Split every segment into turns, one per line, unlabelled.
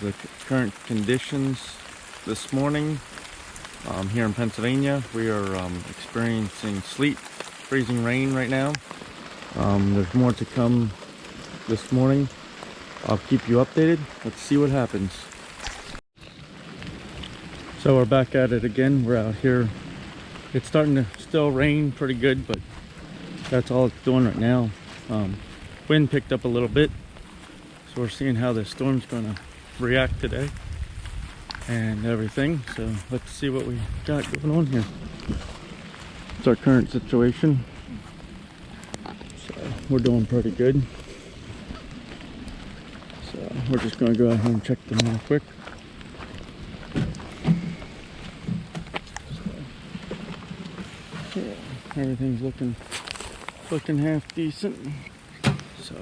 The current conditions this morning here in Pennsylvania, we are experiencing sleet, freezing rain right now. There's more to come this morning. I'll keep you updated. Let's see what happens. So we're back at it again. We're out here. It's starting to still rain pretty good, but that's all it's doing right now. Wind picked up a little bit, so we're seeing how the storm's going to react today and everything. So let's see what we got going on here. It's our current situation. So we're doing pretty good. So we're just going to go out here and check them real quick. So, yeah, everything's looking half decent. So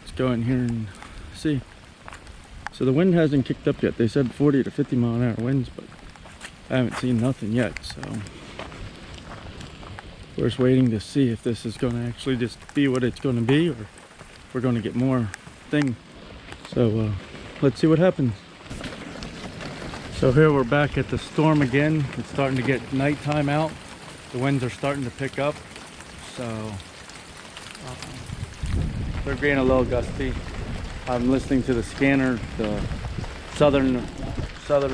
let's go in here and see. So the wind hasn't kicked up yet. They said 40 to 50 mile an hour winds, but I haven't seen nothing yet. So we're just waiting to see if this is going to actually just be what it's going to be, or we're going to get more thing. So let's see what happens. So here we're back at the storm again. It's starting to get nighttime out. The winds are starting to pick up. So they're getting a little gusty. I'm listening to the scanner, the southern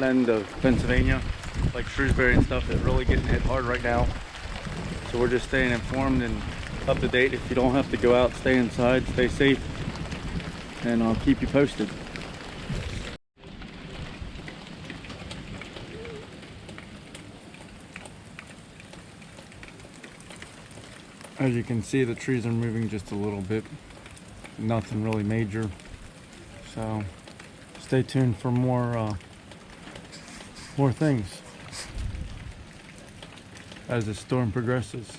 end of Pennsylvania, like Shrewsbury and stuff, is really getting hit hard right now. So we're just staying informed and up to date. If you don't have to go out, stay inside, stay safe, and I'll keep you posted. As you can see, the trees are moving just a little bit. Nothing really major. So stay tuned for more things as the storm progresses.